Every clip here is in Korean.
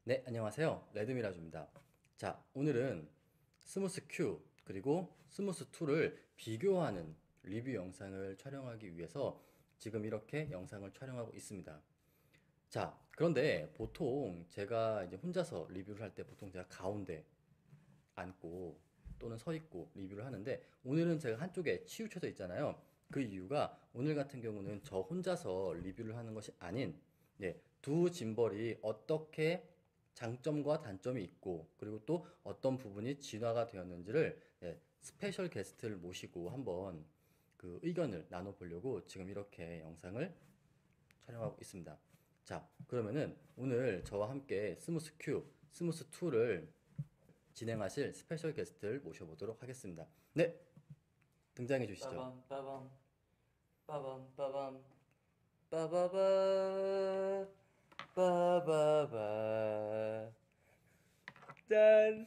네, 안녕하세요. 레드미라주입니다. 자, 오늘은 스무스 Q 그리고 스무스 2를 비교하는 리뷰 영상을 촬영하기 위해서 지금 이렇게 영상을 촬영하고 있습니다. 자, 그런데 보통 제가 이제 혼자서 리뷰를 할 때 보통 제가 가운데 앉고 또는 서 있고 리뷰를 하는데 오늘은 제가 한쪽에 치우쳐져 있잖아요. 그 이유가 오늘 같은 경우는 저 혼자서 리뷰를 하는 것이 아닌 두 짐벌이 어떻게 장점과 단점이 있고 그리고 또 어떤 부분이 진화가 되었는지를 스페셜 게스트를 모시고 한번 그 의견을 나눠보려고 지금 이렇게 영상을 촬영하고 있습니다. 자, 그러면은 오늘 저와 함께 스무스 Q, 스무스 2를 진행하실 스페셜 게스트를 모셔보도록 하겠습니다. 네, 등장해 주시죠. 빠밤 빠밤 빠밤 빠밤 빠바바 빠바바 짠.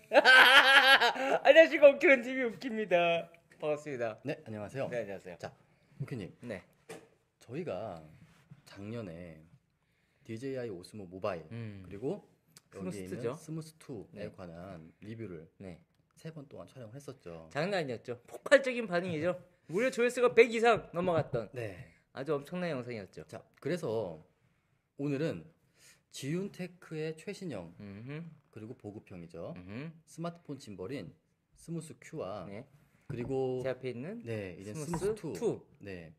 안녕하십니까. 웃기는 TV 웃깁니다. 반갑습니다. 네, 안녕하세요. 네, 안녕하세요. 자, 우키님, 네. 저희가 작년에 DJI 오스모 모바일 그리고 여기에 있는 스무스죠? 스무스 2에 네. 관한 리뷰를 네. 3번 동안 촬영을 했었죠. 장난 아니었죠. 폭발적인 반응이죠. 무려 조회수가 100 이상 넘어갔던 네. 아주 엄청난 영상이었죠. 자, 그래서 오늘은 지윤테크의 최신형 음흠. 그리고 보급형이죠. 음흠. 스마트폰 짐벌인 스무스 Q와 네. 그리고 제 앞에 있는 네, 이제 스무스 스무스 2. 2. 네.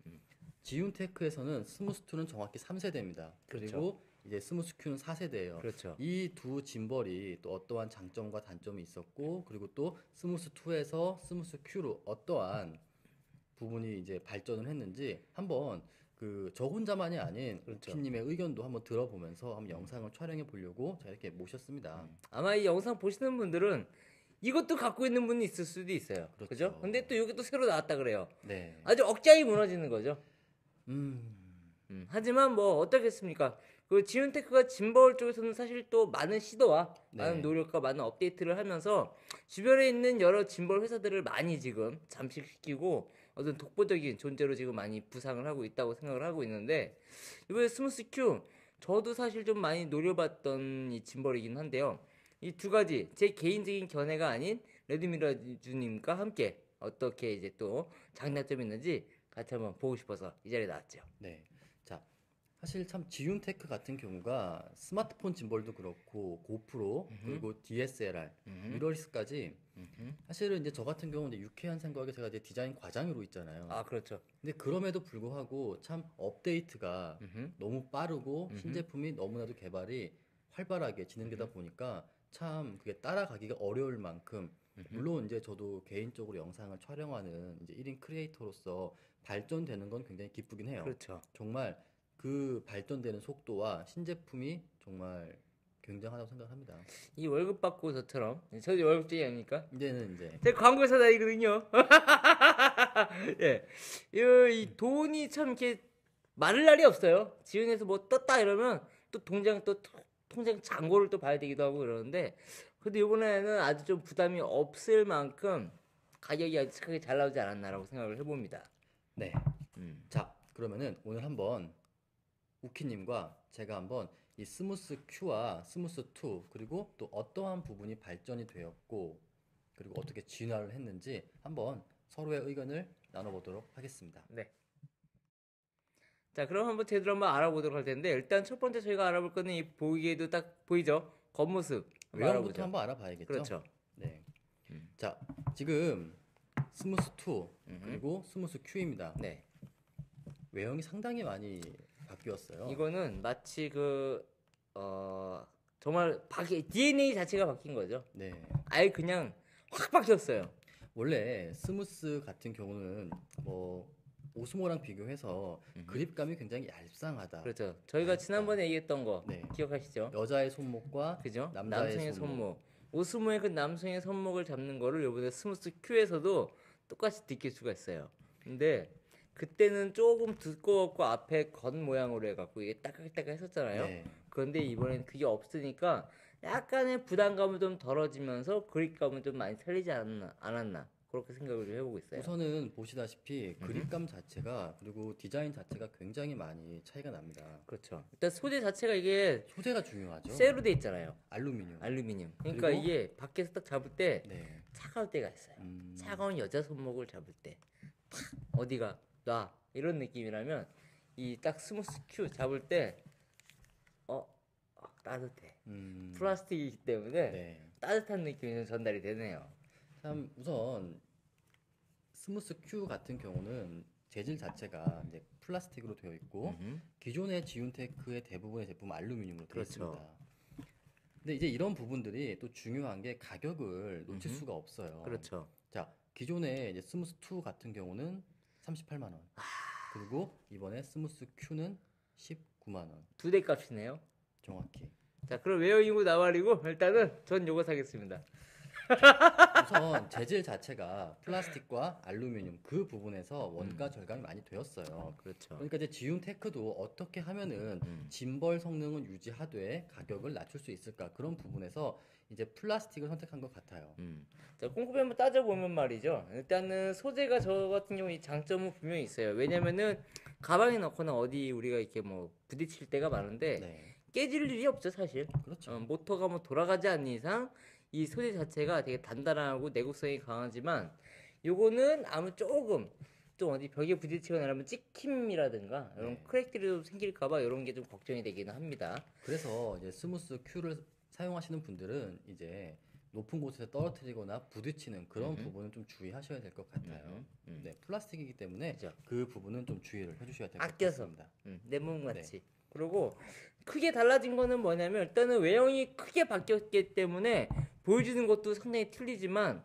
지윤테크에서는 스무스 2는 정확히 3세대입니다. 그렇죠. 그리고 이제 스무스 Q는 4세대예요. 그렇죠. 이 두 짐벌이 또 어떠한 장점과 단점이 있었고 그리고 또 스무스 2에서 스무스 Q로 어떠한 부분이 이제 발전을 했는지 한번 그 저 혼자만이 아닌 그렇죠. 우키님의 의견도 한번 들어보면서 한번 영상을 촬영해 보려고 제가 이렇게 모셨습니다. 아마 이 영상 보시는 분들은 이것도 갖고 있는 분이 있을 수도 있어요. 그렇죠. 그죠? 근데 또 이게 또 새로 나왔다 그래요. 네. 아주 억장이 무너지는 거죠. 음. 하지만 뭐 어떻겠습니까? 그 지윤테크가 짐벌 쪽에서는 사실 또 많은 시도와 네. 많은 노력과 많은 업데이트를 하면서 주변에 있는 여러 짐벌 회사들을 많이 지금 잠식시키고 어떤 독보적인 존재로 지금 많이 부상을 하고 있다고 생각을 하고 있는데 이번에 스무스 Q 저도 사실 좀 많이 노려봤던 이 짐벌이긴 한데요. 이 두 가지 제 개인적인 견해가 아닌 레드미러주님과 함께 어떻게 이제 또 장단점이 있는지 같이 한번 보고 싶어서 이 자리에 나왔죠. 네. 자, 사실 참 지윤테크 같은 경우가 스마트폰 짐벌도 그렇고 고프로 그리고 DSLR, 미러리스까지 사실은 이제 저 같은 경우는 이제 유쾌한 생각에 제가 이제 디자인 과장으로 있잖아요. 아 그렇죠. 근데 그럼에도 불구하고 참 업데이트가 너무 빠르고 신제품이 너무나도 개발이 활발하게 진행되다 보니까 참 그게 따라가기가 어려울 만큼 물론 이제 저도 개인적으로 영상을 촬영하는 이제 1인 크리에이터로서 발전되는 건 굉장히 기쁘긴 해요. 그렇죠. 정말 그 발전되는 속도와 신제품이 정말 굉장하다고 생각합니다. 이 월급 받고 저처럼 저도 월급쟁이 아닙니까? 이제는 이제 제가 광고회사 다니거든요. 예, 이 돈이 참 이렇게 마를 날이 없어요. 지은에서 뭐 떴다 이러면 또 통장 잔고를 또 봐야 되기도 하고 그러는데 근데 이번에는 아주 좀 부담이 없을 만큼 가격이 아주 착하게 잘 나오지 않았나라고 생각을 해봅니다. 네. 자, 그러면은 오늘 한번 우키님과 제가 한번 이 스무스 Q와 스무스 2 그리고 또 어떠한 부분이 발전이 되었고 그리고 어떻게 진화를 했는지 한번 서로의 의견을 나눠보도록 하겠습니다. 네. 자, 그럼 한번 제대로 한번 알아보도록 할 텐데 일단 첫 번째 저희가 알아볼 거는 이 보기에도 딱 보이죠? 겉모습 한번 외형부터 알아보죠. 한번 알아봐야겠죠? 그렇죠. 네. 자, 지금 스무스 2 그리고 스무스 Q입니다. 네. 외형이 상당히 많이 바뀌었어요. 이거는 마치 정말 DNA 자체가 바뀐 거죠. 네. 아예 그냥 확 바뀌었어요. 원래 스무스 같은 경우는 뭐 오스모랑 비교해서 그립감이 굉장히 얄쌍하다. 그렇죠. 저희가 지난번에 얘기했던 거 네. 기억하시죠? 여자의 손목과 그죠? 남자의 남성의 손목. 손목. 오스모의 그 남성의 손목을 잡는 거를 이번에 스무스 Q에서도 똑같이 느낄 수가 있어요. 근데 그때는 조금 두꺼웠고 앞에 겉 모양으로 해갖고 이게 따깍따깍 했었잖아요. 네. 그런데 이번엔 그게 없으니까 약간의 부담감은 좀 덜어지면서 그립감은 좀 많이 살리지 않았나 그렇게 생각을 좀 해보고 있어요. 우선은 보시다시피 그립감 자체가 그리고 디자인 자체가 굉장히 많이 차이가 납니다. 그렇죠. 일단 소재 자체가 이게 소재가 중요하죠. 쇠로 돼 있잖아요. 알루미늄. 알루미늄. 그러니까 그리고 이게 밖에서 딱 잡을 때 네. 차가울 때가 있어요. 음, 차가운 여자 손목을 잡을 때 탁 어디가 놔 이런 느낌이라면 이 딱 스무스 큐 잡을 때 따뜻해. 플라스틱이기 때문에 네. 따뜻한 느낌이 좀 전달이 되네요. 참 우선 스무스 큐 같은 경우는 재질 자체가 이제 플라스틱으로 되어 있고 기존의 지운테크의 대부분의 제품은 알루미늄으로 되어 그렇죠. 있습니다. 근데 이제 이런 부분들이 또 중요한 게 가격을 놓칠 수가 없어요. 그렇죠. 자, 기존의 이제 스무스 2 같은 경우는 38만 원. 그리고 이번에 스무스 Q는 19만 원. 두 대 값이네요. 정확히. 자, 그럼 웨어이고 나발이고 일단은 전 요거 사겠습니다. 우선 재질 자체가 플라스틱과 알루미늄 그 부분에서 원가 절감이 많이 되었어요. 그렇죠. 그러니까 이제 지운 테크도 어떻게 하면은 짐벌 성능은 유지하되 가격을 낮출 수 있을까 그런 부분에서 이제 플라스틱을 선택한 것 같아요. 자, 꼼꼼히 한번 따져보면 말이죠. 일단은 소재가 저 같은 경우 이 장점은 분명히 있어요. 왜냐면은 가방에 넣거나 어디 우리가 이렇게 뭐 부딪힐 때가 많은데 네, 깨질 일이 없죠, 사실. 그렇죠. 모터가 뭐 돌아가지 않는 이상 이 소재 자체가 되게 단단하고 내구성이 강하지만 요거는 아무 조금 좀 어디 벽에 부딪히거나 이러면 찍힘이라든가 이런 네. 크랙들이 좀 생길까봐 이런 게 좀 걱정이 되기는 합니다. 그래서 이제 스무스 Q를 사용하시는 분들은 이제 높은 곳에서 떨어뜨리거나 부딪히는 그런 부분은 좀 주의하셔야 될 것 같아요. 네, 플라스틱이기 때문에 그죠. 그 부분은 좀 주의를 해주셔야 될 것 아껴서. 같습니다. 내 몸같이. 그리고 크게 달라진 거는 뭐냐면 일단은 외형이 크게 바뀌었기 때문에 보여주는 것도 상당히 틀리지만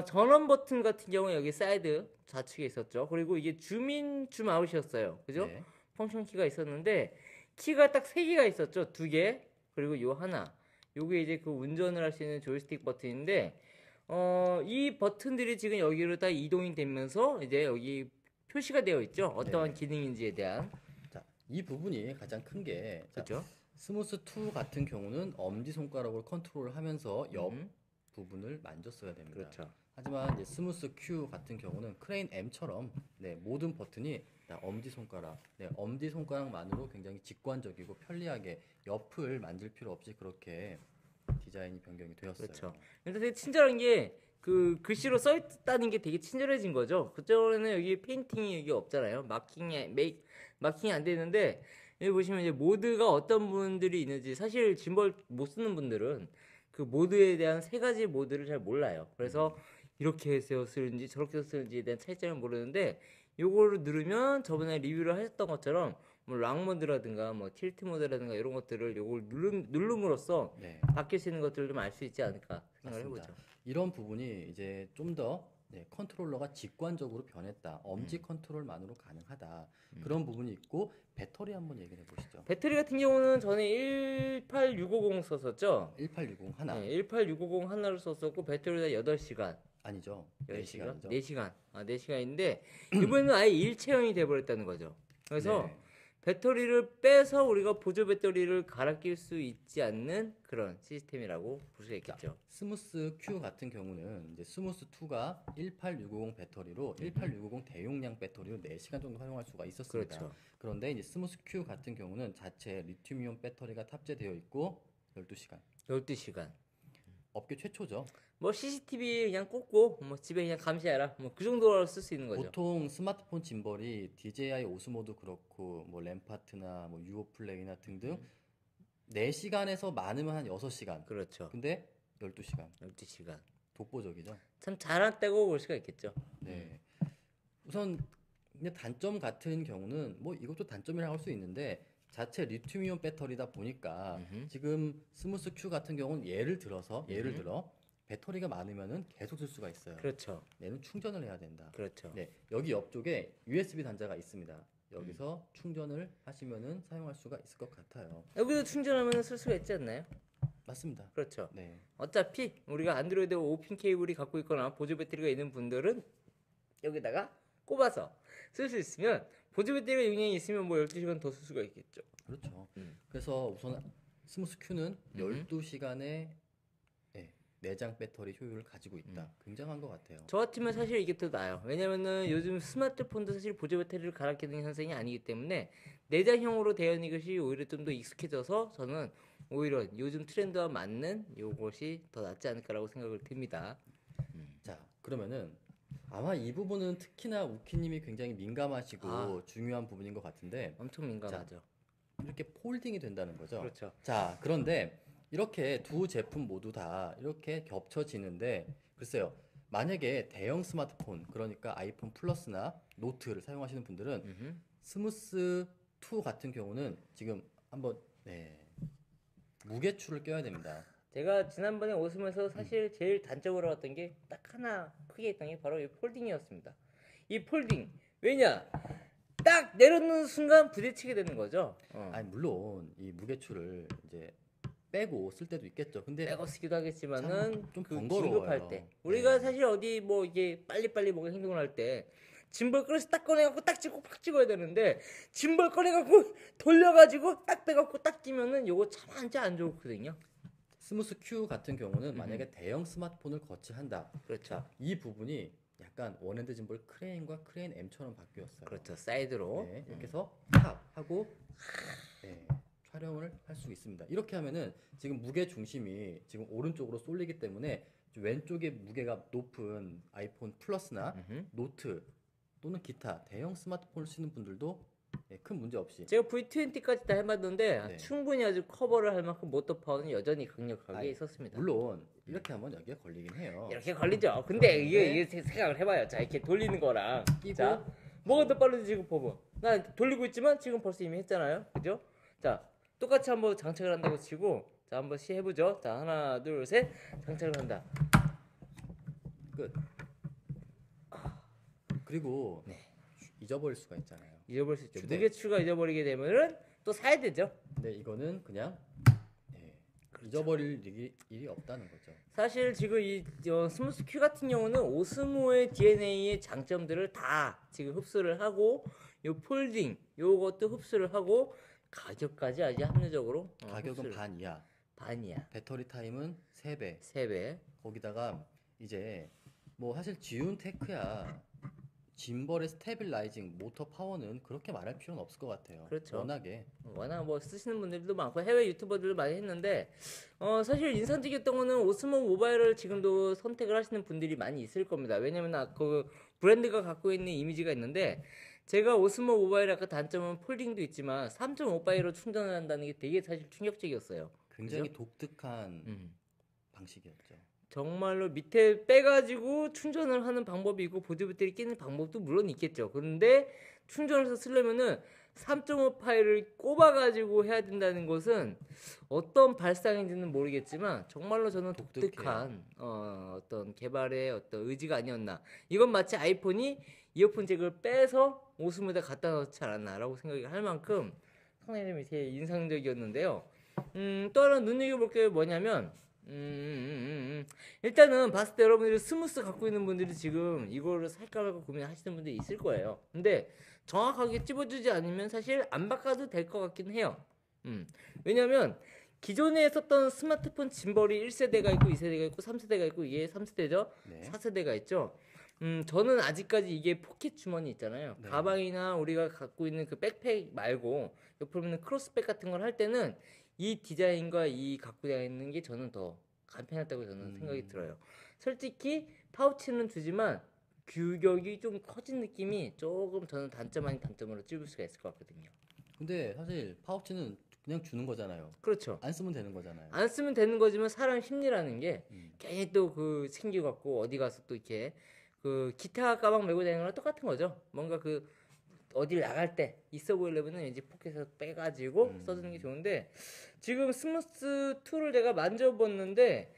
전원 버튼 같은 경우는 여기 사이드 좌측에 있었죠. 그리고 이게 줌인 줌아웃이었어요. 그죠? 네. 펑션 키가 있었는데 키가 딱 3개가 있었죠. 2개. 그리고 요 하나. 요게 이제 그 운전을 할 수 있는 조이스틱 버튼인데 이 버튼들이 지금 여기로 다 이동이 되면서 이제 여기 표시가 되어 있죠. 어떠한 기능인지에 대한. 자, 이 부분이 가장 큰 게 그렇죠? 스무스 2 같은 경우는 엄지 손가락으로 컨트롤을 하면서 옆 부분을 만졌어야 됩니다. 그렇죠. 하지만 이제 스무스 Q 같은 경우는 크레인 M처럼 네, 모든 버튼이 다 엄지 손가락, 네, 엄지 손가락만으로 굉장히 직관적이고 편리하게 옆을 만질 필요 없이 그렇게 디자인이 변경이 되었어요. 그렇죠. 일단 되게 친절한 게 그 글씨로 써 있다는 게 되게 친절해진 거죠. 그전에는 여기 페인팅이 여기 없잖아요. 마킹이 안 되는데 여기 보시면 이제 모드가 어떤 분들이 있는지 사실 짐벌 못 쓰는 분들은 그 모드에 대한 3가지 모드를 잘 몰라요. 그래서 이렇게 해서 쓰는지 저렇게 해서 쓰는지에 대한 차이점을 모르는데 요거를 누르면 저번에 리뷰를 하셨던 것처럼 뭐 락 모드라든가 뭐 틸트 모드라든가 이런 것들을 요걸 누름으로써 네, 바뀔 수 있는 것들을 좀 알 수 있지 않을까 생각을 맞습니다. 해보죠. 이런 부분이 이제 좀 더 네, 컨트롤러가 직관적으로 변했다. 엄지 컨트롤만으로 가능하다. 그런 부분이 있고 배터리 한번 얘기해 보시죠. 배터리 같은 경우는 전에 18650 썼었죠. 1860 하나 네, 18650 하나를 썼었고 배터리가 8시간. 아니죠. 10시간? 4시간이죠. 4시간. 4시간인데 이번에는 아예 일체형이 돼버렸다는 거죠. 그래서 네. 배터리를 빼서 우리가 보조 배터리를 갈아 낄 수 있지 않는 그런 시스템이라고 볼 수 있겠죠. 스무스 Q 같은 경우는 이제 스무스 2가 18650 배터리로 18650 대용량 배터리로 4시간 정도 사용할 수가 있었습니다. 그렇죠. 그런데 이제 스무스 Q 같은 경우는 자체 리튬이온 배터리가 탑재되어 있고 12시간. 12시간. 업계 최초죠. 뭐 CCTV 그냥 꽂고 뭐 집에 그냥 감시해라. 뭐 그 정도로 쓸 수 있는 거죠. 보통 스마트폰 짐벌이 DJI 오스모도 그렇고 뭐 램파트나 뭐 유오 플레이나 등등 4시간에서 많으면 한 6시간. 그렇죠. 근데 12시간. 12시간. 독보적이죠. 참 잘했다고 볼 수가 있겠죠. 네. 우선 근데 단점 같은 경우는 뭐 이것도 단점이라고 할 수 있는데 자체 리튬이온 배터리다 보니까 지금 스무스 Q 같은 경우는 예를 들어 배터리가 많으면은 계속 쓸 수가 있어요. 그렇죠. 얘는 충전을 해야 된다. 그렇죠. 네, 여기 옆쪽에 USB 단자가 있습니다. 여기서 충전을 하시면은 사용할 수가 있을 것 같아요. 여기도 충전하면 쓸 수가 있지 않나요? 맞습니다. 그렇죠. 네, 어차피 우리가 안드로이드 5핀 케이블이 갖고 있거나 보조 배터리가 있는 분들은 여기다가 꼽아서 쓸 수 있으면 보조 배터리가 용량이 있으면 뭐 12시간 더 쓸 수가 있겠죠. 그렇죠. 그래서 우선 스무스 Q는 12시간에 내장 배터리 효율을 가지고 있다. 굉장한 것 같아요. 저 같으면 사실 이게 더 나아요. 왜냐면은 요즘 스마트폰도 사실 보조 배터리를 갈아 끼는 현상이 아니기 때문에 내장형으로 되어 있는 것이 오히려 좀 더 익숙해져서 저는 오히려 요즘 트렌드와 맞는 요것이 더 낫지 않을까라고 생각을 듭니다. 자, 그러면은 아마 이 부분은 특히나 우키님이 굉장히 민감하시고 중요한 부분인 것 같은데 엄청 민감하죠. 이렇게 폴딩이 된다는 거죠. 그렇죠. 자, 그런데 이렇게 두 제품 모두 다 이렇게 겹쳐지는데 글쎄요. 만약에 대형 스마트폰, 그러니까 아이폰 플러스나 노트를 사용하시는 분들은 음흠. 스무스 2 같은 경우는 지금 한번 무게추를 껴야 됩니다. 제가 지난번에 웃으면서 사실 제일 단점으로 봤던 게 딱 하나 크게 있던 게 바로 이 폴딩이었습니다. 이 폴딩 왜냐? 딱 내려놓는 순간 부딪히게 되는 거죠. 아니 물론 이 무게추를 이제 빼고 쓸 때도 있겠죠. 근데 빼고 쓰기도 하겠지만은 좀 그 번거로워요. 긴급할 때 우리가 네. 사실 어디 뭐 이게 빨리빨리 뭔가 행동을 할 때 짐벌 꺼내서 딱 꺼내갖고 딱 찍고 팍 찍어야 되는데 짐벌 꺼내갖고 돌려가지고 딱 빼갖고 딱 끼면은 요거 참 진짜 안 좋거든요. 스무스 Q 같은 경우는 만약에 대형 스마트폰을 거치한다. 그렇죠. 이 부분이 약간 원핸드 짐볼 크레인과 크레인 M처럼 바뀌었어요. 그렇죠. 사이드로. 네, 이렇게 해서 탁 하고 촬영을 할 수 있습니다. 이렇게 하면은 지금 무게 중심이 지금 오른쪽으로 쏠리기 때문에 왼쪽에 무게가 높은 아이폰 플러스나 노트 또는 기타 대형 스마트폰을 쓰는 분들도 큰 문제 없이 제가 V20까지 다 해봤는데 네. 충분히 아주 커버를 할 만큼 모터 파워는 여전히 강력하게 아니, 있었습니다. 물론 이렇게 하면 여기에 걸리긴 해요. 이렇게 걸리죠. 근데 이게 생각을 해봐요. 자 이렇게 돌리는 거랑 끼고 자 뭐가 더 빠른지 지금 봐봐. 나 돌리고 있지만 지금 벌써 이미 했잖아요. 그죠? 자 똑같이 한번 장착을 한다고 치고 자 한번 해보죠. 자 하나 둘 셋 장착을 한다. 끝. 그리고 잊어버릴 수가 있잖아요. 잊어버릴 수 있죠. 휴대. 무게추가 잊어버리게 되면은 또 사야 되죠. 근데 이거는 그냥 잊어버릴 일이 없다는 거죠. 사실 지금 이 스무스 Q 같은 경우는 오스모의 DNA의 장점들을 다 지금 흡수를 하고 요 폴딩 요것도 흡수를 하고 가격까지 아주 합리적으로 가격은 흡수를. 반 이하. 반이야. 배터리 타임은 3배. 3배. 거기다가 이제 뭐 사실 지운 테크야 짐벌의 스테빌라이징 모터 파워는 그렇게 말할 필요는 없을 것 같아요. 그렇죠. 워낙 뭐 쓰시는 분들도 많고 해외 유튜버들도 많이 했는데 사실 인상적이었던 거는 오스모 모바일을 지금도 선택을 하시는 분들이 많이 있을 겁니다. 왜냐면 그 브랜드가 갖고 있는 이미지가 있는데 제가 오스모 모바일 아까 단점은 폴딩도 있지만 3.5바이로 충전을 한다는 게 되게 사실 충격적이었어요. 굉장히 그죠? 독특한 방식이었죠. 정말로 밑에 빼가지고 충전을 하는 방법이 있고 보조 배터리 끼는 방법도 물론 있겠죠. 그런데 충전을 해서 쓰려면은 3.5 파일을 꼽아가지고 해야 된다는 것은 어떤 발상인지는 모르겠지만 정말로 저는 독특한 어떤 개발의 어떤 의지가 아니었나. 이건 마치 아이폰이 이어폰 잭을 빼서 오스모에다 갖다 넣지 않았나라고 생각이 할 만큼 상당히 좀 이렇게 인상적이었는데요. 또 하나 눈여겨볼 게 뭐냐면 일단은 봤을 때 여러분들이 스무스 갖고 있는 분들이 지금 이거를 살까 말까 고민하시는 분들이 있을 거예요. 근데 정확하게 찝어주지 않으면 사실 안 바꿔도 될 것 같긴 해요. 왜냐면 기존에 썼던 스마트폰 짐벌이 1세대가 있고 2세대가 있고 3세대가 있고 이게 3세대죠. 네. 4세대가 있죠. 저는 아직까지 이게 포켓 주머니 있잖아요. 네. 가방이나 우리가 갖고 있는 그 백팩 말고 옆으로 있는 크로스백 같은 걸 할 때는 이 디자인과 이 갖고 다니는 게 저는 더 간편하다고 저는 생각이 들어요. 솔직히 파우치는 주지만 규격이 좀 커진 느낌이 조금 저는 단점 아닌 단점으로 찝을 수가 있을 것 같거든요. 근데 사실 파우치는 그냥 주는 거잖아요. 그렇죠. 안 쓰면 되는 거잖아요. 안 쓰면 되는 거지만 사람 심리라는 게 음. 괜히 또 그 생겨갖고 어디 가서 또 이렇게 그 기타 가방 메고 다니는 거랑 똑같은 거죠. 뭔가 그 어딜 나갈 때 있어 보이려면은 이제 포켓에서 빼가지고 써주는 게 좋은데 지금 스무스 2를 제가 만져봤는데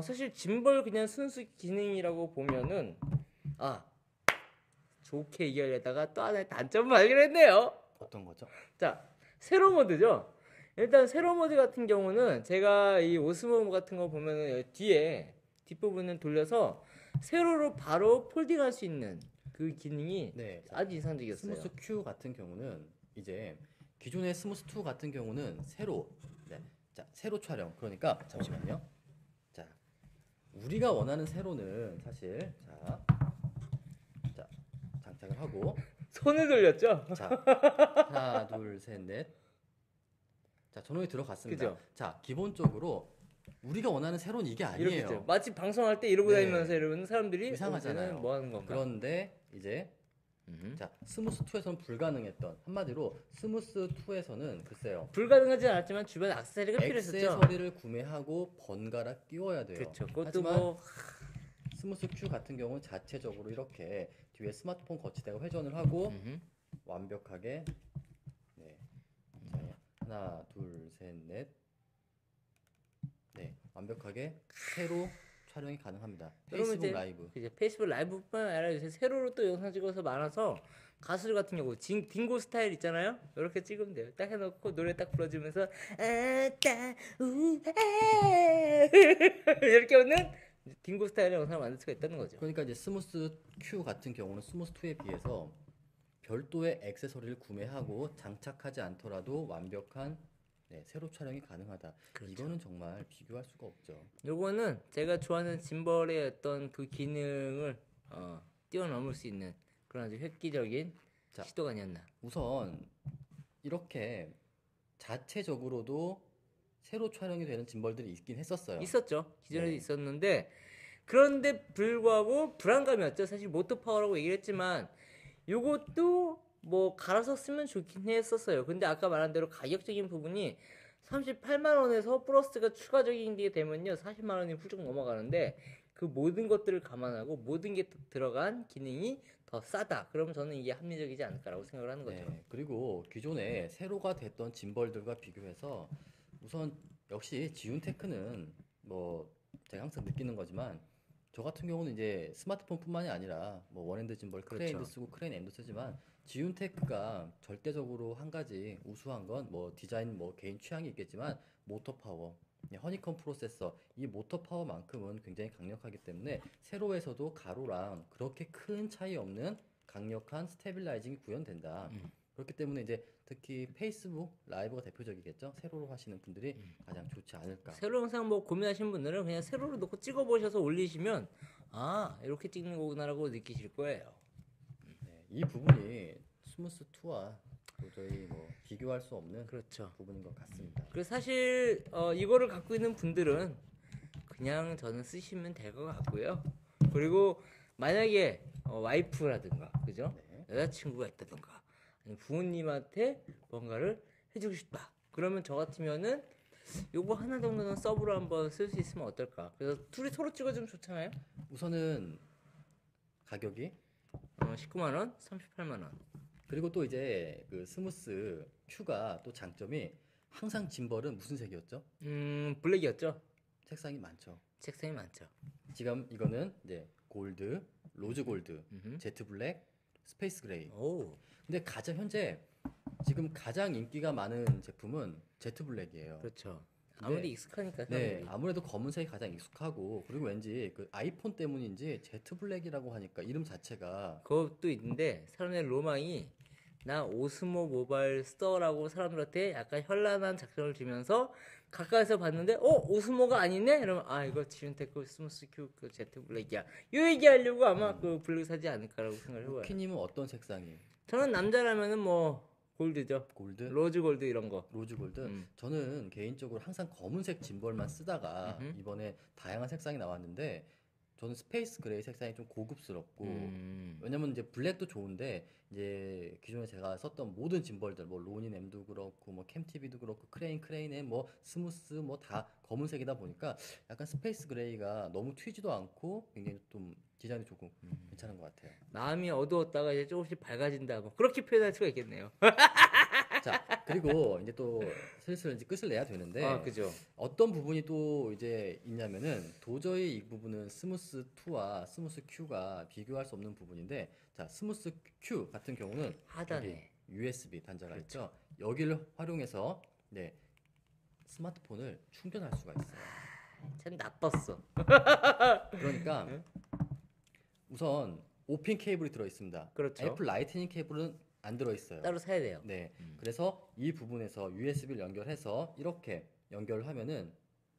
사실 짐벌 그냥 순수 기능이라고 보면은 좋게 얘기하려다가 또 하나의 단점 발견했네요. 어떤 거죠? 자 세로 모드죠. 일단 세로 모드 같은 경우는 제가 이 오스모 같은 거 보면은 뒤에 뒷부분을 돌려서 세로로 바로 폴딩할 수 있는 그 기능이 네. 아주 인상적이었어요. 스무스 Q 같은 경우는 이제 기존의 스무스 2 같은 경우는 세로 촬영. 그러니까 잠시만요. 자, 우리가 원하는 세로는 사실 자 장착을 하고 손을 돌렸죠? 자 하나 둘 셋 넷. 자 전원이 들어갔습니다. 그죠? 자 기본적으로 우리가 원하는 세로는 이게 이렇게 아니에요. 있죠. 마치 방송할 때 이러고 네. 다니면서 이러면 사람들이 이상하잖아요. 쟤는 뭐 하는 건가? 그런데 이제 자 스무스 2에서는 불가능했던 한마디로 스무스 2에서는 글쎄요. 불가능하진 않았지만 주변에 액세서리가 필요했었죠. 액세서리를 구매하고 번갈아 끼워야 돼요. 그렇죠. 그것도 하지만 뭐 스무스 Q 같은 경우는 자체적으로 이렇게 뒤에 스마트폰 거치대가 회전을 하고 완벽하게 네. 자, 하나, 둘, 셋, 넷. 네, 완벽하게 세로 촬영이 가능합니다. 그러면 페이스북 이제 라이브. 이제 페이스북 라이브뿐만 아니라 요새 세로로 또 영상 찍어서 많아서 가수들 같은 경우 딩고 스타일 있잖아요. 이렇게 찍으면 돼요. 딱 해놓고 노래 딱 불러주면서 아따 이렇게 하면 딩고 스타일의 영상을 만들 수가 있다는 거죠. 그러니까 이제 스무스 Q 같은 경우는 스무스 2에 비해서 별도의 액세서리를 구매하고 장착하지 않더라도 완벽한 네, 세로 촬영이 가능하다. 그렇죠. 이거는 정말 비교할 수가 없죠. 요거는 제가 좋아하는 짐벌의 어떤 그 기능을 뛰어넘을 수 있는 그런 아주 획기적인 자. 시도가 아니었나. 우선 이렇게 자체적으로도 세로 촬영이 되는 짐벌들이 있긴 했었어요. 있었죠. 기존에도 네. 있었는데 그런데 불구하고 불안감이었죠. 사실 모터 파워라고 얘기를 했지만 요것도 뭐 갈아서 쓰면 좋긴 했었어요. 근데 아까 말한 대로 가격적인 부분이 38만 원에서 플러스가 추가적인 게 되면요 40만 원이 훌쩍 넘어가는데 그 모든 것들을 감안하고 모든 게 들어간 기능이 더 싸다. 그러면 저는 이게 합리적이지 않을까라고 생각을 하는 거죠. 네, 그리고 기존에 세로가 됐던 짐벌들과 비교해서 우선 역시 지운테크는 뭐 제가 항상 느끼는 거지만 저 같은 경우는 이제 스마트폰뿐만이 아니라 뭐 원핸드 짐벌 크레인도 그렇죠. 쓰고 크레인 M도 쓰지만 지운테크가 절대적으로 한 가지 우수한 건 뭐 디자인 뭐 개인 취향이 있겠지만 모터 파워, 허니컴 프로세서 이 모터 파워만큼은 굉장히 강력하기 때문에 세로에서도 가로랑 그렇게 큰 차이 없는 강력한 스테빌라이징이 구현된다. 그렇기 때문에 이제 특히 페이스북 라이브가 대표적이겠죠. 세로로 하시는 분들이 가장 좋지 않을까. 세로 영상 뭐 고민하시는 분들은 그냥 세로로 놓고 찍어보셔서 올리시면 아 이렇게 찍는 거구나라고 느끼실 거예요. 네, 이 부분이 스무스 2와 도저히 뭐 비교할 수 없는 그렇죠. 부분인 것 같습니다. 그래서 사실 이거를 갖고 있는 분들은 그냥 저는 쓰시면 될 것 같고요. 그리고 만약에 와이프라든가 그죠? 네. 여자친구가 있다든가 아니면 부모님한테 뭔가를 해주고 싶다. 그러면 저 같으면은 요거 하나 정도는 서브로 한번 쓸 수 있으면 어떨까? 그래서 둘이 서로 찍어주면 좋잖아요. 우선은 가격이 19만 원, 38만 원. 그리고 또 이제 그 스무스 Q가 또 장점이 항상 짐벌은 무슨 색이었죠? 블랙이었죠. 색상이 많죠. 색상이 많죠. 지금 이거는 이제 골드, 로즈 골드, 음흠. 제트 블랙, 스페이스 그레이. 오, 근데 가장 현재 지금 가장 인기가 많은 제품은 제트 블랙이에요. 그렇죠. 근데- 아무리 익숙하니까 네, 사람들이. 아무래도 검은색이 가장 익숙하고 그리고 왠지 그 아이폰 때문인지 제트 블랙이라고 하니까 이름 자체가 그것도 있는데 사람들의 로망이 나 오스모 모바일 스토어라고 사람들한테 약간 현란한 작성을 주면서 가까이서 봤는데 오스모가 아니네? 이러면 아 이거 지윤테크 스무스 큐 그 제트 블랙이야 이 얘기하려고 아마 그 블랙 사지 않을까라고 생각을 해봐요. 키님은 어떤 색상이에요? 저는 남자라면은 뭐 골드죠. 골드? 로즈 골드 이런 거. 로즈 골드? 음. 저는 개인적으로 항상 검은색 짐벌만 쓰다가 이번에 다양한 색상이 나왔는데 저는 스페이스 그레이 색상이 좀 고급스럽고 왜냐면 이제 블랙도 좋은데 이제 기존에 제가 썼던 모든 짐벌들 뭐 로닌 M도 그렇고 뭐 캠티비도 그렇고 크레인 M 뭐 스무스 뭐 다 검은색이다 보니까 약간 스페이스 그레이가 너무 튀지도 않고 굉장히 좀 디자인이 조금 괜찮은 것 같아요. 마음이 어두웠다가 이제 조금씩 밝아진다. 뭐 그렇게 표현할 수가 있겠네요. 자 그리고 이제 또 슬슬 이제 끝을 내야 되는데 아 그죠. 어떤 부분이 또 이제 있냐면은 도저히 이 부분은 스무스 2와 스무스 Q가 비교할 수 없는 부분인데 자 스무스 Q 같은 경우는 하단에. 여기 USB 단자가 그렇죠. 있죠. 여기를 활용해서 네 스마트폰을 충전할 수가 있어요. 참 나빴어. 그러니까 우선 5핀 케이블이 들어 있습니다. 그렇죠. 애플 라이트닝 케이블은 안 들어 있어요. 따로 사야 돼요. 네. 그래서 이 부분에서 USB를 연결해서 이렇게 연결을 하면은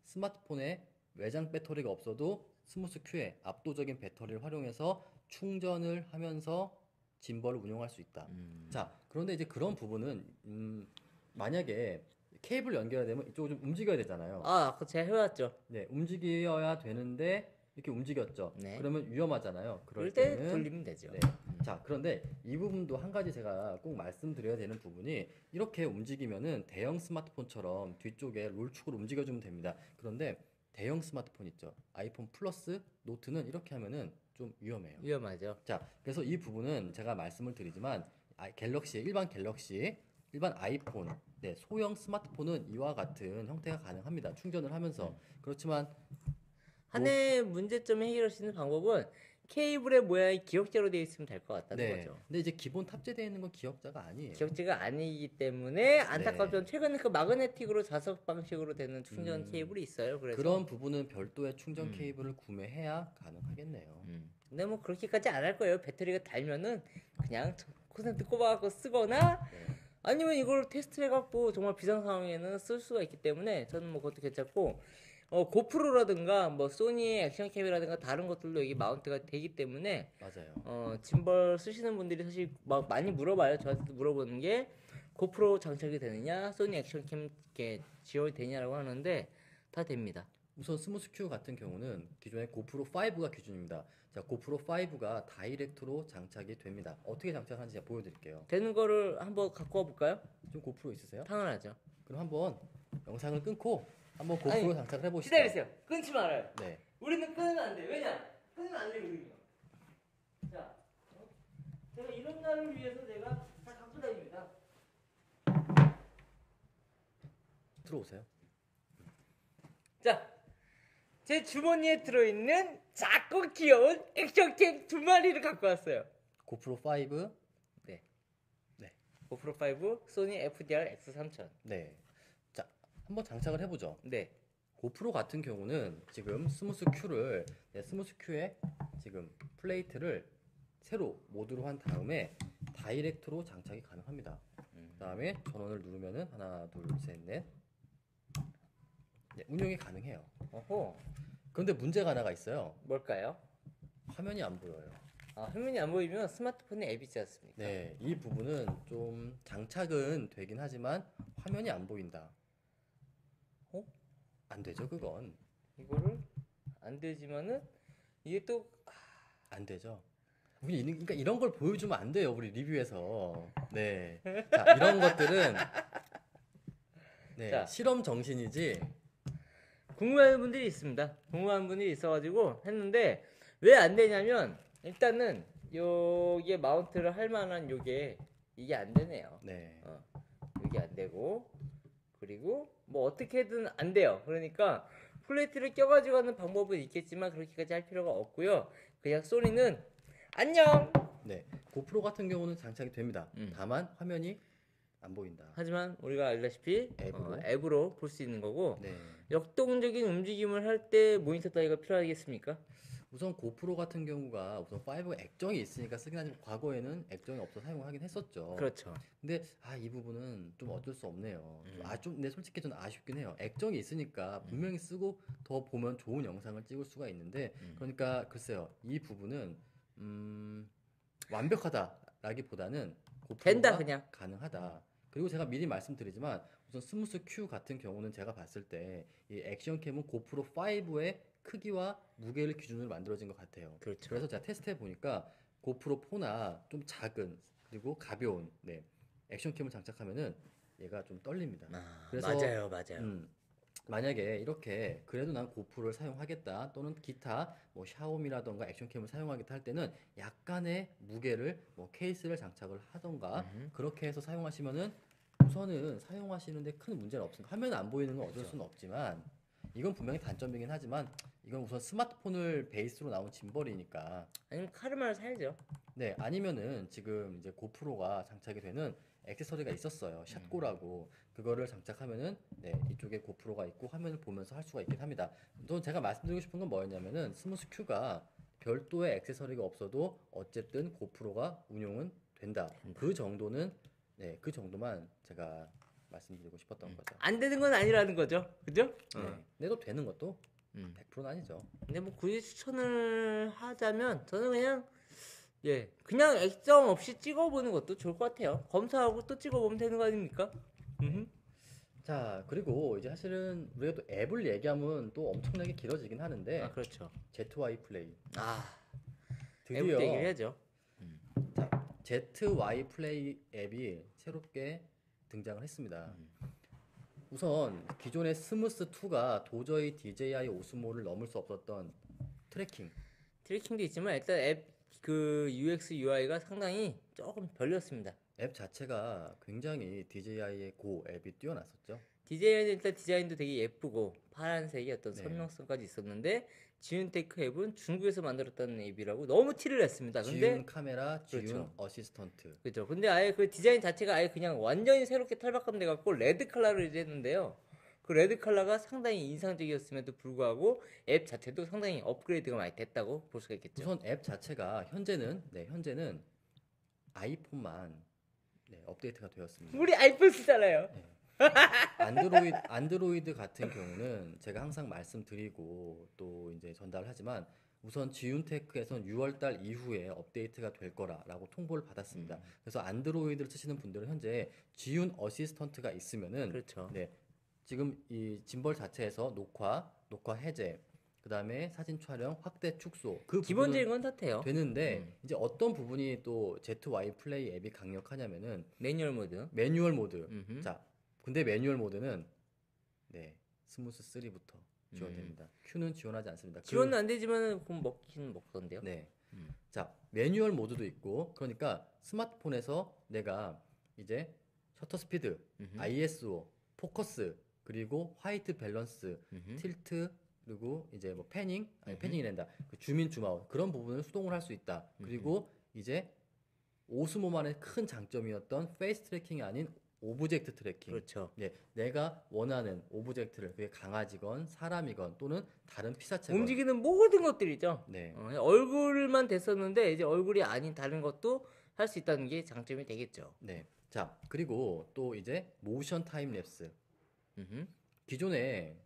스마트폰에 외장 배터리가 없어도 스무스 Q의 압도적인 배터리를 활용해서 충전을 하면서 짐벌을 운용할 수 있다. 자, 그런데 이제 그런 부분은 만약에 케이블 연결해야 되면 이쪽을 좀 움직여야 되잖아요. 아까 제가 해왔죠. 네, 움직여야 되는데 이렇게 움직였죠. 네. 그러면 위험하잖아요. 그럴 그럴 때 때는 돌리면 되죠. 네. 자, 그런데 이 부분도 한 가지 제가 꼭 말씀드려야 되는 부분이 이렇게 움직이면은 대형 스마트폰처럼 뒤쪽에 롤축으로 움직여주면 됩니다. 그런데 대형 스마트폰 있죠. 아이폰 플러스, 노트는 이렇게 하면은 좀 위험해요. 위험하죠. 자, 그래서 이 부분은 제가 말씀을 드리지만 갤럭시, 일반 아이폰, 네, 소형 스마트폰은 이와 같은 형태가 가능합니다. 충전을 하면서. 그렇지만 하나의 문제점을 해결할 수 있는 방법은 케이블의 모양이 기역자로 되어 있으면 될 것 같다는 네. 거죠. 근데 이제 기본 탑재되어 있는 건 기역자가 아니에요. 기역자가 아니기 때문에 안타깝지만 최근에 그 마그네틱으로 자석 방식으로 되는 충전 케이블이 있어요. 그래서 그런 부분은 별도의 충전 케이블을 구매해야 가능하겠네요. 근데 뭐 그렇게까지 안 할 거예요. 배터리가 달면은 그냥 콘센트 꼽아갖고 쓰거나 네. 아니면 이걸 테스트 해갖고 정말 비상 상황에는 쓸 수가 있기 때문에 저는 뭐 그것도 괜찮고 고프로라든가 뭐 소니의 액션 캠이라든가 다른 것들도 여기 마운트가 되기 때문에 맞아요. 짐벌 쓰시는 분들이 사실 막 많이 물어봐요. 저한테도 물어보는 게 고프로 장착이 되느냐, 소니 액션 캠 이렇게 지원이 되냐라고 하는데 다 됩니다. 우선 스무스 Q 같은 경우는 기존의 고프로 5가 기준입니다. 자, 고프로 5가 다이렉트로 장착이 됩니다. 어떻게 장착하는지 제가 보여드릴게요. 되는 거를 한번 갖고 와볼까요? 좀 고프로 있으세요? 당연하죠. 그럼 한번 영상을 끊고 한번 고프로 아니, 장착을 해보시죠. 기다리세요. 끊지 말아요. 네. 우리는 끊으면 안 돼. 왜냐? 끊으면 안 돼요, 우리는. 자, 제가 이런 날을 위해서 제가 다 갖고 다닙니다. 들어오세요. 자, 제 주머니에 들어있는 작고 귀여운 액션캠 2마리를 갖고 왔어요. 고프로 5. 네. 네. 고프로 5, 소니 FDR X3000. 네. 자, 한번 장착을 해보죠. 네. 고프로 같은 경우는 지금 스무스 Q에 지금 플레이트를 새로 모드로 한 다음에 다이렉트로 장착이 가능합니다. 그다음에 전원을 누르면은 하나, 둘, 셋, 넷. 네, 운영이 가능해요. 어허. 그런데 문제가 하나가 있어요. 뭘까요? 화면이 안 보여요. 화면이 안 보이면 스마트폰에 앱 있지 않습니까? 네, 이 부분은 좀 장착은 되긴 하지만 화면이 안 보인다. 안 되죠, 그건. 이거를 안 되지만은 이게 또 안 되죠. 그러니까 이런 걸 보여주면 안 돼요, 우리 리뷰에서. 네. 자, 이런 것들은 네, 자. 실험 정신이지. 궁금한 분들이 있습니다. 궁금한 분들이 있어가지고 했는데 왜 안 되냐면 일단은 요게 마운트를 할 만한 이게 안 되네요. 네. 이게 안 되고 그리고 뭐 어떻게든 안 돼요. 그러니까 플레이트를 껴가지고 하는 방법은 있겠지만 그렇게까지 할 필요가 없고요. 그냥 소니는 안녕. 네. 고프로 같은 경우는 장착이 됩니다. 다만 화면이 안 보인다. 하지만 우리가 알다시피 앱으로 볼 수 있는 거고 네. 역동적인 움직임을 할 때 모니터 따위가 필요하겠습니까? 우선 고프로 같은 경우가 우선 5가 액정이 있으니까 쓰긴 하지만 과거에는 액정이 없어 사용하긴 했었죠. 그렇죠. 근데 이 부분은 좀 어쩔 수 없네요. 근데 솔직히 좀 아쉽긴 해요. 액정이 있으니까 분명히 쓰고 더 보면 좋은 영상을 찍을 수가 있는데 그러니까 글쎄요. 이 부분은 완벽하다라기보다는 고프로가 된다, 그냥. 가능하다. 그리고 제가 미리 말씀드리지만 우선 스무스 Q 같은 경우는 제가 봤을 때 이 액션캠은 고프로 5의 크기와 무게를 기준으로 만들어진 것 같아요. 그렇죠. 그래서 제가 테스트해 보니까 고프로 4나 좀 작은 그리고 가벼운 액션캠을 장착하면은 얘가 좀 떨립니다. 그래서 맞아요. 만약에 이렇게 그래도 난 고프로를 사용하겠다 또는 기타 뭐 샤오미라던가 액션캠을 사용하겠다 할 때는 약간의 무게를 뭐 케이스를 장착을 하던가 그렇게 해서 사용하시면은 우선은 사용하시는데 큰 문제는 없습니다. 화면 안 보이는 건 어쩔 수는 없지만 이건 분명히 단점이긴 하지만 이건 우선 스마트폰을 베이스로 나온 짐벌이니까 아니면 카르마를 사야죠. 네, 아니면은 지금 이제 고프로가 장착이 되는 액세서리가 있었어요. 샷고라고. 그거를 장착하면은 이쪽에 고프로가 있고 화면을 보면서 할 수가 있긴 합니다. 또 제가 말씀드리고 싶은 건 뭐였냐면은 스무스 Q가 별도의 액세서리가 없어도 어쨌든 고프로가 운용은 된다. 그 정도는 그 정도만 제가 말씀드리고 싶었던 거죠. 안 되는 건 아니라는 거죠. 그죠? 네. 근데 또 되는 것도 100%는 아니죠. 근데 뭐 굳이 추천을 하자면 저는 그냥 액정 없이 찍어보는 것도 좋을 것 같아요. 검사하고 또 찍어보면 되는 거 아닙니까? 자, 그리고 이제 사실은 우리가 또 앱을 얘기하면 또 엄청나게 길어지긴 하는데 아 그렇죠. ZY 플레이 아 드디어 앱부터 얘기를 해야죠. 자, ZY 플레이 앱이 새롭게 등장을 했습니다. 우선 기존의 스무스 2가 도저히 DJI 오스모를 넘을 수 없었던 트래킹. 트래킹도 있지만 일단 앱 그 UX UI가 상당히 조금 별렸습니다. 앱 자체가 굉장히 DJI의 고 앱이 뛰어났었죠. 디자인은 일단 디자인도 되게 예쁘고 파란색의 어떤 네. 선명성까지 있었는데 지윤테크 앱은 중국에서 만들었다는 앱이라고 너무 티를 냈습니다. 근데 지윤 카메라, 지윤 그렇죠. 어시스턴트. 그죠. 근데 아예 그 디자인 자체가 아예 그냥 완전히 새롭게 탈바꿈돼 갖고 레드 컬러를 이제 했는데요. 그 레드 컬러가 상당히 인상적이었음에도 불구하고 앱 자체도 상당히 업그레이드가 많이 됐다고 볼 수가 있겠죠. 우선 앱 자체가 현재는 아이폰만 업데이트가 되었습니다. 우리 아이폰 쓰잖아요. 안드로이드 같은 경우는 제가 항상 말씀드리고 또 이제 전달하지만 우선 지윤테크에서는 6월달 이후에 업데이트가 될 거라고 통보를 받았습니다. 그래서 안드로이드를 쓰시는 분들은 현재 지윤 어시스턴트가 있으면은 그렇죠. 지금 이 짐벌 자체에서 녹화 해제, 그다음에 사진 촬영, 확대 축소 그 기본적인 부분은 건 다 돼요. 되는데 이제 어떤 부분이 또 ZY 플레이 앱이 강력하냐면은 매뉴얼 모드. 매뉴얼 모드. 음흠. 자, 근데 매뉴얼 모드는 스무스 3부터 지원됩니다. Q는 지원하지 않습니다. 지원은 안 되지만은 그럼 먹긴 먹던데요. 네. 자, 매뉴얼 모드도 있고, 그러니까 스마트폰에서 내가 이제 셔터 스피드, ISO, 포커스, 그리고 화이트 밸런스, 틸트, 그리고 이제 뭐 패닝, 패닝이란다. 그 줌인 줌아웃 그런 부분을 수동으로 할 수 있다. 그리고 이제 오스모만의 큰 장점이었던 페이스 트래킹이 아닌 오브젝트 트래킹. 그렇죠. 내가 원하는 오브젝트를 그게 강아지건 사람이건 또는 다른 피사체건 움직이는 모든 것들이죠. 네. 얼굴만 됐었는데 이제 얼굴이 아닌 다른 것도 할 수 있다는 게 장점이 되겠죠. 네. 자, 그리고 또 이제 모션 타임 랩스. 음흠. 기존에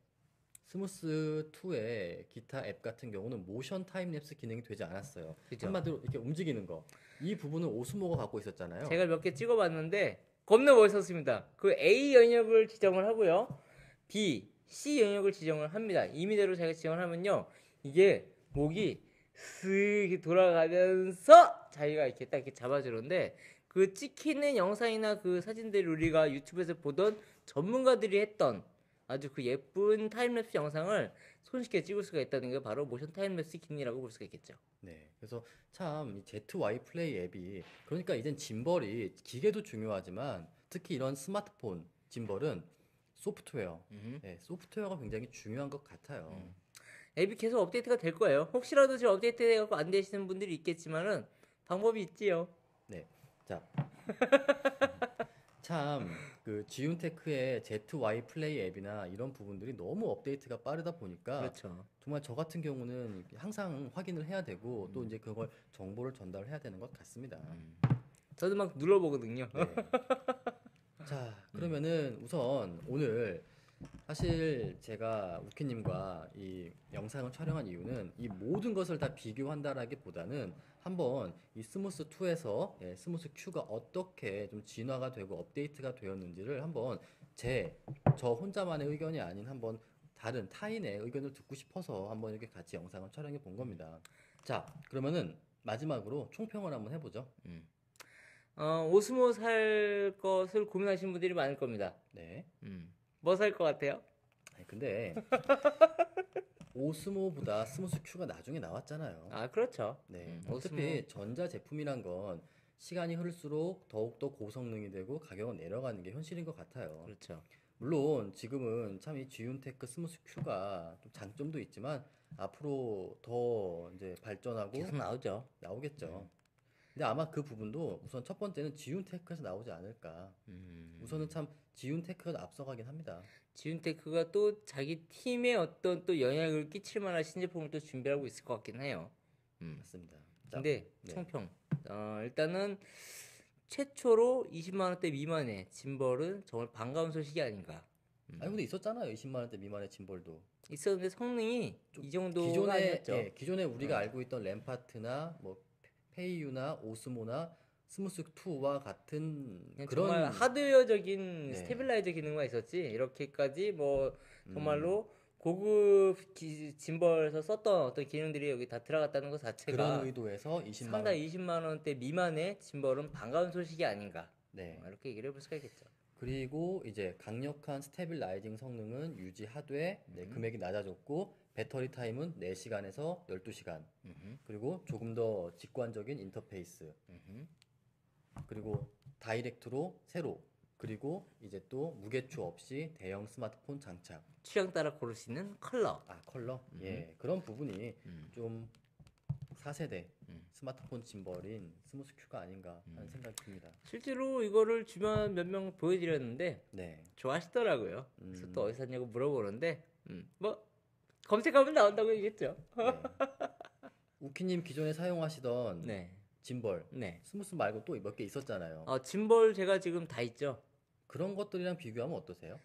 스무스 2의 기타 앱 같은 경우는 모션 타임 랩스 기능이 되지 않았어요. 그죠. 한마디로 이렇게 움직이는 거. 이 부분은 오스모가 갖고 있었잖아요. 제가 몇 개 찍어봤는데 겁나 멋있었습니다. 그 A 영역을 지정을 하고요. B, C 영역을 지정을 합니다. 임의대로 제가 지정을 하면요. 이게 목이 쓱 이렇게 돌아가면서 자기가 이렇게 딱 이렇게 잡아주는데 그 찍히는 영상이나 그 사진들을 우리가 유튜브에서 보던 전문가들이 했던 아주 그 예쁜 타임랩스 영상을 손쉽게 찍을 수가 있다는 게 바로 모션 타임랩스 기능이라고 볼 수가 있겠죠. 네. 그래서 참 이 ZY 플레이 앱이 그러니까 이젠 짐벌이 기계도 중요하지만 특히 이런 스마트폰 짐벌은 소프트웨어. 소프트웨어가 굉장히 중요한 것 같아요. 앱이 계속 업데이트가 될 거예요. 혹시라도 지금 업데이트 돼갖고 안 되시는 분들이 있겠지만은 방법이 있지요. 네. 자. 참, 그 지윤테크의 ZY 플레이 앱이나 이런 부분들이 너무 업데이트가 빠르다 보니까 그렇죠. 정말 저 같은 경우는 항상 확인을 해야 되고 또 이제 그걸 정보를 전달해야 되는 것 같습니다. 저도 막 눌러보거든요. 네. 자, 그러면은 우선 오늘 사실 제가 우키님과 이 영상을 촬영한 이유는 이 모든 것을 다 비교한다라기보다는 한번 이 스무스 2에서 스무스 Q가 어떻게 좀 진화가 되고 업데이트가 되었는지를 한번 저 혼자만의 의견이 아닌 한번 다른 타인의 의견을 듣고 싶어서 한번 이렇게 같이 영상을 촬영해 본 겁니다. 자, 그러면은 마지막으로 총평을 한번 해보죠. 오스모 살 것을 고민하시는 분들이 많을 겁니다. 네. 뭐 살 것 같아요? 아니, 근데 오스모보다 스무스 Q가 나중에 나왔잖아요. 아 그렇죠. 네. 오스모. 어차피 전자 제품이란 건 시간이 흐를수록 더욱더 고성능이 되고 가격은 내려가는 게 현실인 것 같아요. 그렇죠. 물론 지금은 참 이 지윤테크 스무스 Q가 좀 장점도 있지만 앞으로 더 이제 발전하고 계속 나오죠. 나오겠죠. 근데 아마 그 부분도 우선 첫 번째는 지윤테크에서 나오지 않을까. 우선은 참 지윤테크가 앞서가긴 합니다. 지윤테크가 또 자기 팀에 어떤 또 영향을 끼칠 만한 신제품을 또 준비하고 있을 것 같긴 해요. 맞습니다. 자, 근데 네. 총평. 일단은 최초로 20만 원대 미만의 짐벌은 정말 반가운 소식이 아닌가. 아니 근데 있었잖아요. 20만 원대 미만의 짐벌도. 있었는데 성능이 이 정도가 기존에 아니었죠. 예, 기존에 우리가 알고 있던 램파트나 뭐 페이유나 오스모나 스무스 2와 같은 그냥 정말 그런 하드웨어적인 네. 스테빌라이저 기능만 있었지 이렇게까지 뭐 음, 정말로 고급 짐벌에서 썼던 어떤 기능들이 여기 다 들어갔다는 것 그런 자체가 의도에서 20만 원. 상당히 20만 원대 미만의 짐벌은 반가운 소식이 아닌가 네. 이렇게 얘기를 해볼 수가 있겠죠. 그리고 이제 강력한 스테빌라이징 성능은 유지하되 네, 금액이 낮아졌고 배터리 타임은 4시간에서 12시간. 음흠, 그리고 조금 더 직관적인 인터페이스. 음흠. 그리고 다이렉트로 세로. 그리고 이제 또 무게추 없이 대형 스마트폰 장착. 취향 따라 고를 수 있는 컬러. 아, 컬러? 예. 그런 부분이 음. 좀 4세대 음. 스마트폰 짐벌인 스무스 큐가 아닌가 하는 생각이 듭니다. 실제로 이거를 주변 몇 명 보여드렸는데 네. 좋아하시더라고요. 그래서 음. 또 어디서 샀냐고 물어보는데 뭐 검색하면 나온다고 얘기했죠. 네. 우키님 기존에 사용하시던 네. 짐벌 네. 스무스 말고 또 몇 개 있었잖아요. 짐벌 제가 지금 다 있죠. 그런 것들이랑 비교하면 어떠세요?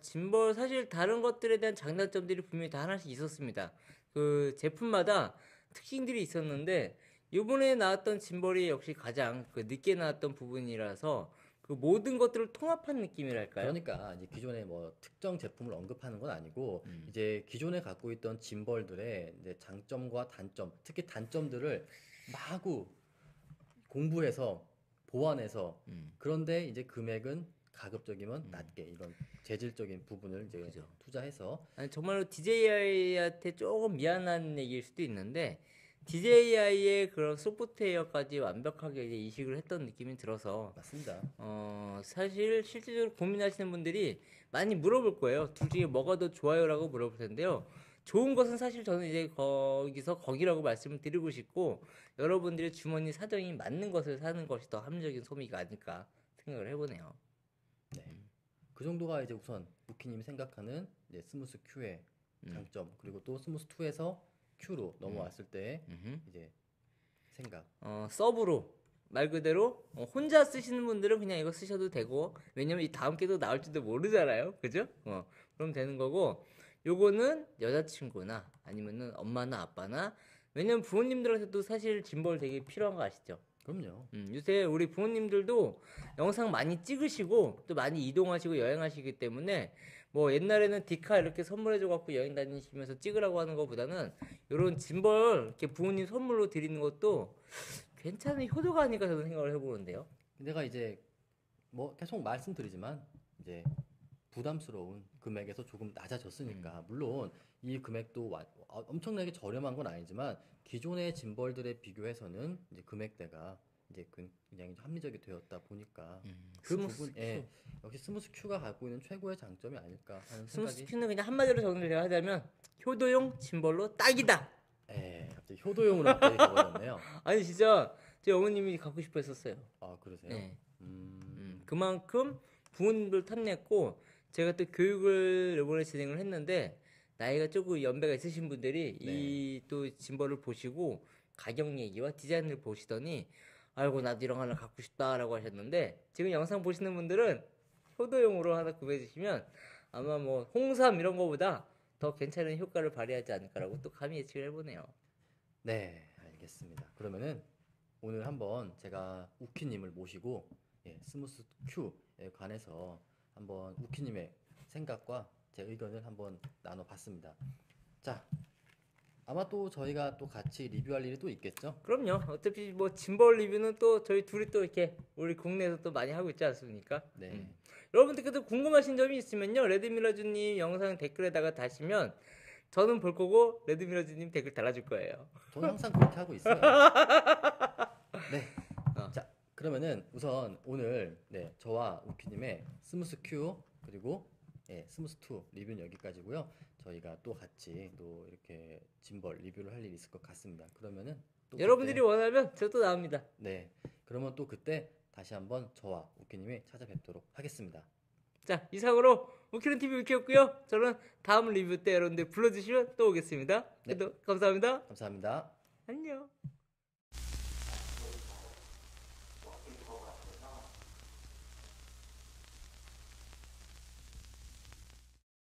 짐벌 사실 다른 것들에 대한 장단점들이 분명히 다 하나씩 있었습니다. 그 제품마다 특징들이 있었는데 이번에 나왔던 짐벌이 역시 가장 그 늦게 나왔던 부분이라서 그 모든 것들을 통합한 느낌이랄까요? 그러니까 이제 기존에 뭐 특정 제품을 언급하는 건 아니고 음. 이제 기존에 갖고 있던 짐벌들의 이제 장점과 단점, 특히 단점들을 마구 공부해서 보완해서 음. 그런데 이제 금액은 가급적이면 낮게 이런 재질적인 부분을 이제 그죠. 투자해서 아니, 정말로 DJI한테 조금 미안한 얘기일 수도 있는데 DJI의 그런 소프트웨어까지 완벽하게 이제 이식을 했던 느낌이 들어서 맞습니다. 사실 실질적으로 고민하시는 분들이 많이 물어볼 거예요. 둘 중에 뭐가 더 좋아요라고 물어볼 텐데요. 좋은 것은 사실 저는 이제 거기서 거기라고 말씀을 드리고 싶고 여러분들의 주머니 사정이 맞는 것을 사는 것이 더 합리적인 소비가 아닐까 생각을 해보네요. 네. 그 정도가 이제 우선 우키님이 생각하는 이제 스무스 Q의 장점 그리고 또 스무스 2에서 Q로 넘어왔을 때 음흠. 이제 생각. 서브로 말 그대로 혼자 쓰시는 분들은 그냥 이거 쓰셔도 되고 왜냐면 이 다음 게도 나올지도 모르잖아요. 그죠? 그럼 되는 거고 요거는 여자친구나 아니면은 엄마나 아빠나 왜냐면 부모님들한테도 사실 짐벌 되게 필요한 거 아시죠? 그럼요. 요새 우리 부모님들도 영상 많이 찍으시고 또 많이 이동하시고 여행하시기 때문에 뭐 옛날에는 디카 이렇게 선물해줘 갖고 여행 다니시면서 찍으라고 하는 것보다는 이런 짐벌 이렇게 부모님 선물로 드리는 것도 괜찮은 효도가 아닐까 저는 생각을 해보는데요. 내가 이제 뭐 계속 말씀드리지만 이제 부담스러운 금액에서 조금 낮아졌으니까 물론 이 금액도 엄청나게 저렴한 건 아니지만 기존의 짐벌들에 비교해서는 이제 금액대가 이제 굉장히 합리적이 되었다 보니까 그 스무스 부분에 역시 스무스 Q가 갖고 있는 최고의 장점이 아닐까 하는 스무스 생각이 큐는 그냥 한마디로 정리를 하자면 효도용 짐벌로 딱이다. 갑자기 효도용으로 갑자기 가버렸네요. 아니 진짜 제 어머님이 갖고 싶어 했었어요. 아 그러세요? 네. 음, 그만큼 부모님들 탐냈고 제가 또 교육을 이번에 진행을 했는데 나이가 조금 연배가 있으신 분들이 이 또 짐벌을 보시고 가격 얘기와 디자인을 보시더니 아이고 나도 이런 거 하나 갖고 싶다라고 하셨는데 지금 영상 보시는 분들은 효도용으로 하나 구매해 주시면 아마 뭐 홍삼 이런 거보다 더 괜찮은 효과를 발휘하지 않을까라고 또 감히 예측을 해보네요. 네, 알겠습니다. 그러면은 오늘 한번 제가 우키님을 모시고 스무스 Q에 관해서 한번 우키님의 생각과 제 의견을 한번 나눠봤습니다. 자, 아마 또 저희가 또 같이 리뷰할 일이 또 있겠죠? 그럼요. 어차피 뭐 짐벌 리뷰는 또 저희 둘이 또 이렇게 우리 국내에서 또 많이 하고 있지 않습니까? 네. 여러분들께서 궁금하신 점이 있으면요. 레드미러즈님 영상 댓글에다가 다시면 저는 볼 거고 레드미러즈님 댓글 달아줄 거예요. 저는 항상 그렇게 하고 있어요. 네. 자, 그러면은 우선 오늘 저와 우키님의 스무스 Q 그리고 스무스 2 리뷰는 여기까지고요. 저희가 또 같이 또 이렇게 짐벌 리뷰를 할 일이 있을 것 같습니다. 그러면은 또 여러분들이 원하면 저도 나옵니다. 네. 그러면 또 그때 다시 한번 저와 우키님이 찾아뵙도록 하겠습니다. 자, 이상으로 우키는 TV 우키였고요. 저는 다음 리뷰 때 여러분들 불러주시면 또 오겠습니다. 네. 감사합니다. 감사합니다. 안녕.